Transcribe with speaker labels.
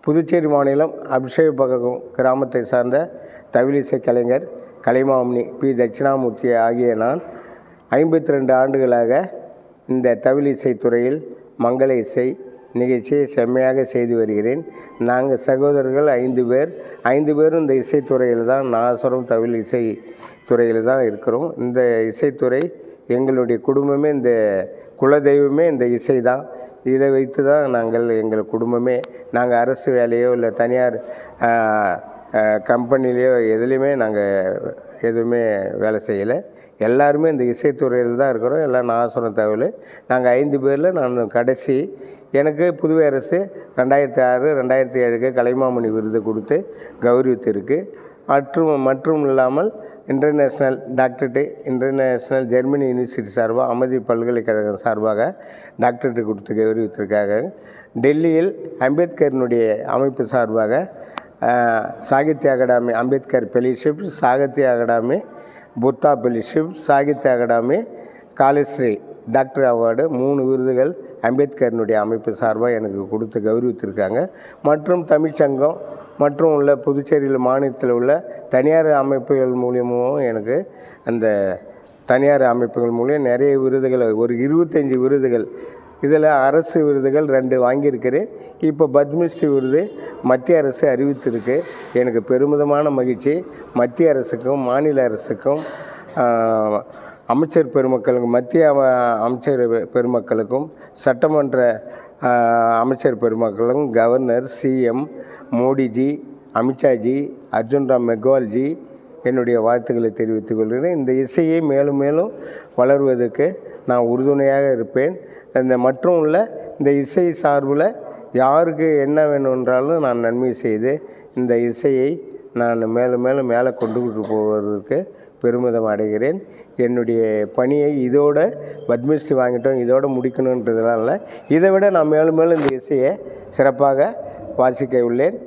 Speaker 1: புதுச்சேரி மாநிலம் அபிஷேகபகம் கிராமத்தை சார்ந்த தவிலிசை கலைஞர் கலைமாமணி பி. தட்சிணாமூர்த்தி ஆகிய நான் 52 ஆண்டுகளாக இந்த தவிலிசை துறையில் மங்கள இசை நிகழ்ச்சியை செம்மையாக செய்து வருகிறேன். நாங்கள் சகோதரர்கள் 5 பேர். 5 பேரும் இந்த இசைத்துறையில் தான், நாசரம் தவில் இசை துறையில் தான் இருக்கிறோம். இந்த இசைத்துறை எங்களுடைய குடும்பமே, இந்த குலதெய்வமே இந்த இசை தான். இதை வைத்து தான் எங்கள் குடும்பமே. நாங்கள் அரசு வேலையோ இல்லை தனியார் கம்பெனிலேயோ எதுலேயுமே எதுவுமே வேலை செய்யலை. எல்லாருமே இந்த இசைத்துறையில் தான் இருக்கிறோம். எல்லாம் நாசரம் தவில். நாங்கள் 5 பேரில் நான் கடைசி. எனக்கு புதுவை அரசு 2006 2007 கலைமாமணி விருது கொடுத்து கௌரவித்திருக்கு. மற்றும் இல்லாமல் international doctorate, international Germany university சார்பாக, அமதி பல்கலைக்கழகம் சார்பாக டாக்டரேட்டு கொடுத்து கௌரவித்திருக்காங்க. டெல்லியில் அம்பேத்கரினுடைய அமைப்பு சார்பாக Sahitya Akademi, Ambedkar fellowship, Sahitya Akademi, Buddha fellowship, Sahitya Akademi, Kalashri doctor award 3 விருதுகள் அம்பேத்கரினுடைய அமைப்பு சார்பாக எனக்கு கொடுத்து கௌரவித்திருக்காங்க. மற்றும் தமிழ்ச்சங்கம் மற்றும் உள்ள புதுச்சேரியில் மாநிலத்தில் உள்ள தனியார் அமைப்புகள் மூலியமும் எனக்கு அந்த தனியார் அமைப்புகள் மூலியம் நிறைய விருதுகள், ஒரு 25 விருதுகள், இதில் அரசு விருதுகள் 2 வாங்கியிருக்கிறேன். இப்போ பத்மஸ்ரீ விருது மத்திய அரசு அறிவித்திருக்கு. எனக்கு பெருமிதமான மகிழ்ச்சி. மத்திய அரசுக்கும் மாநில அரசுக்கும் அமைச்சர் பெருமக்களுக்கும், மத்திய அமைச்சர் பெருமக்களுக்கும், சட்டமன்ற அமைச்சர் பெருமக்களுக்கும், கவர்னர், சிஎம் மோடிஜி, அமித்ஷாஜி, அர்ஜுன் ராம் மெக்வால்ஜி என்னுடைய வாழ்த்துக்களை தெரிவித்துக் கொள்கிறேன். இந்த இசையை மேலும் மேலும் வளர்வதற்கு நான் உறுதுணையாக இருப்பேன். மற்றும் உள்ள இந்த இசை சார்பில் யாருக்கு என்ன வேணுமென்றாலும் நான் நன்மை செய்து இந்த இசையை நான் மேலும் மேலும் மேலே கொண்டு போவதற்கு பெருமிதம் அடைகிறேன். என்னுடைய பணியை இதோட பத்மஸ்ரீ வாங்கிட்டோம், இதோடு முடிக்கணுன்றதுனால இதை விட நான் மேலும் மேலும் இந்த இசையை சிறப்பாக வாசிக்க உள்ளேன்.